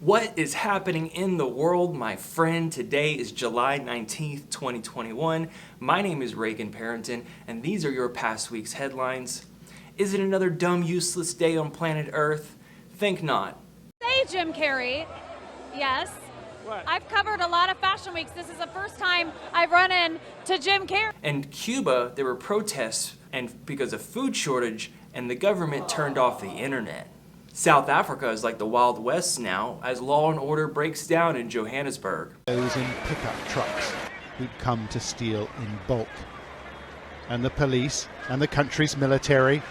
What is happening in the world, my friend? Today is July 19th, 2021. My name is Reagan Parrington, and these are your past week's headlines. Is it another dumb, useless day on planet Earth? Think not. Say, Jim Carrey. Yes. What? I've covered a lot of fashion weeks. This is the first time I've run into Jim Carrey. In Cuba, there were protests and because of food shortage, and the government turned off the internet. South Africa is like the Wild West now, as law and order breaks down in Johannesburg. Those in pickup trucks who'd come to steal in bulk. And the police and the country's military,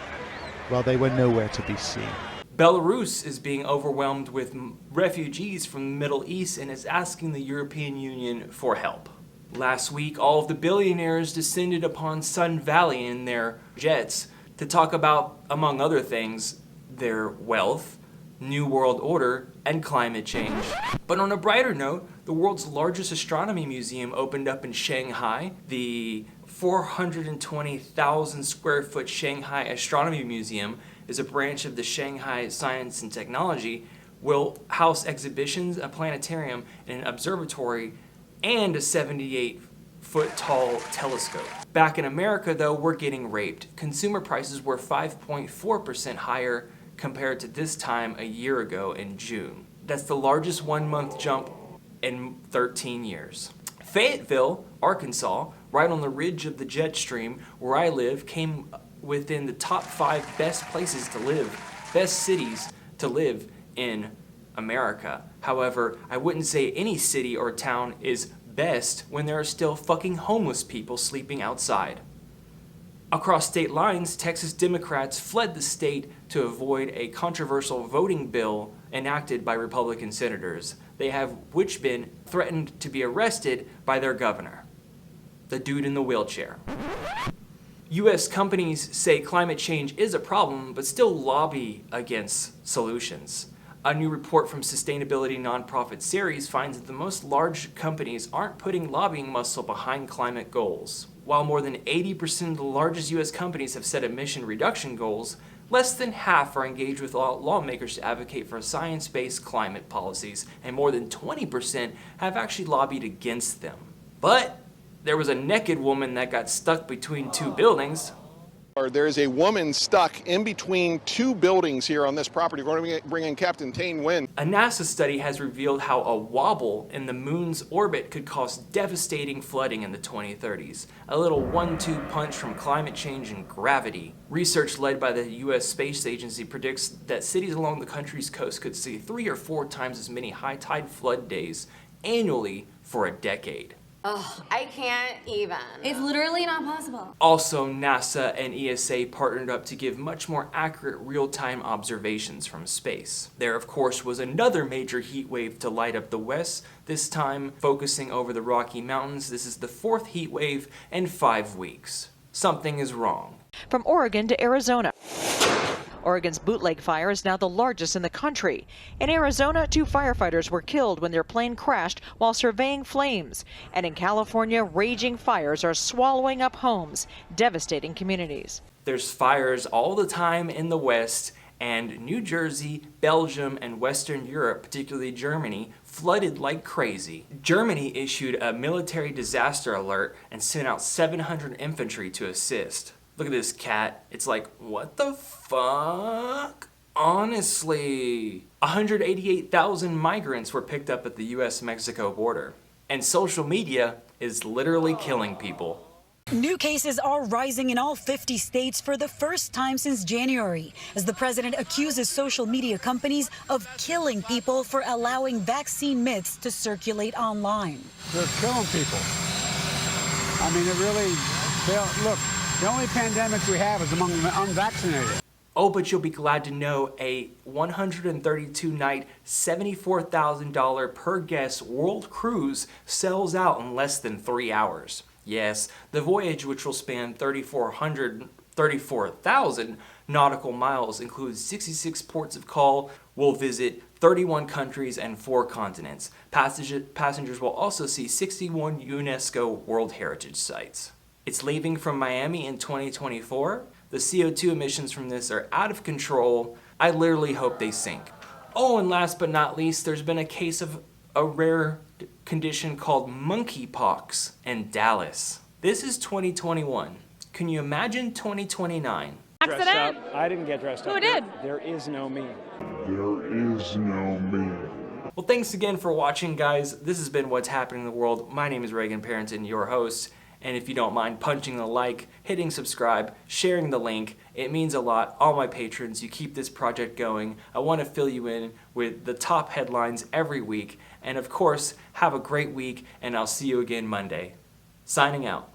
well, they were nowhere to be seen. Belarus is being overwhelmed with refugees from the Middle East and is asking the European Union for help. Last week, all of the billionaires descended upon Sun Valley in their jets to talk about, among other things, their wealth, New World Order, and climate change. But on a brighter note, the world's largest astronomy museum opened up in Shanghai. The 420,000 square foot Shanghai Astronomy Museum is a branch of the Shanghai Science and Technology, will house exhibitions, a planetarium, an observatory, and a 78-foot tall telescope. Back in America, though, we're getting raped. Consumer prices were 5.4% higher compared to this time a year ago in June. That's the largest one-month jump in 13 years. Fayetteville, Arkansas, right on the ridge of the jet stream where I live, came within the top 5 best places to live, best cities to live in America. However, I wouldn't say any city or town is best when there are still fucking homeless people sleeping outside. Across state lines, Texas Democrats fled the state to avoid a controversial voting bill enacted by Republican senators. They have which been threatened to be arrested by their governor, the dude in the wheelchair. U.S. companies say climate change is a problem, but still lobby against solutions. A new report from sustainability nonprofit Ceres finds that the most large companies aren't putting lobbying muscle behind climate goals. While more than 80% of the largest U.S. companies have set emission reduction goals, less than half are engaged with lawmakers to advocate for science-based climate policies, and more than 20% have actually lobbied against them. But there was a naked woman that got stuck between two buildings. There is a woman stuck in between two buildings here on this property. We're going to bring in Captain Tane Wynn. A NASA study has revealed how a wobble in the moon's orbit could cause devastating flooding in the 2030s. A little 1-2 punch from climate change and gravity. Research led by the U.S. Space Agency predicts that cities along the country's coast could see 3 or 4 times as many high tide flood days annually for a decade. Oh, I can't even. It's literally not possible. Also, NASA and ESA partnered up to give much more accurate real-time observations from space. There, of course, was another major heat wave to light up the West, this time focusing over the Rocky Mountains. This is the 4th heat wave in 5 weeks. Something is wrong. From Oregon to Arizona. Oregon's bootleg fire is now the largest in the country. In Arizona, 2 firefighters were killed when their plane crashed while surveying flames. And in California, raging fires are swallowing up homes, devastating communities. There's fires all the time in the West, and New Jersey, Belgium, and Western Europe, particularly Germany, flooded like crazy. Germany issued a military disaster alert and sent out 700 infantry to assist. Look at this cat. It's like, what the fuck? Honestly. 188,000 migrants were picked up at the US-Mexico border. And social media is literally killing people. New cases are rising in all 50 states for the first time since January, as the president accuses social media companies of killing people for allowing vaccine myths to circulate online. They're killing people. I mean, it really, look. The only pandemic we have is among the unvaccinated. Oh, but you'll be glad to know a 132-night, $74,000 per guest world cruise sells out in less than 3 hours. Yes, the voyage, which will span 34,000 nautical miles, includes 66 ports of call, will visit 31 countries and 4 continents. Passengers will also see 61 UNESCO World Heritage Sites. It's leaving from Miami in 2024. The CO2 emissions from this are out of control. I literally hope they sink. Oh, and last but not least, there's been a case of a rare condition called monkeypox in Dallas. This is 2021. Can you imagine 2029? Accident. I didn't get dressed up. Who did? There is no me. There is no me. Well, thanks again for watching, guys. This has been What's Happening in the World. My name is Reagan Parrington, your host. And if you don't mind punching the like, hitting subscribe, sharing the link, it means a lot. All my patrons, you keep this project going. I want to fill you in with the top headlines every week. And of course, have a great week, and I'll see you again Monday. Signing out.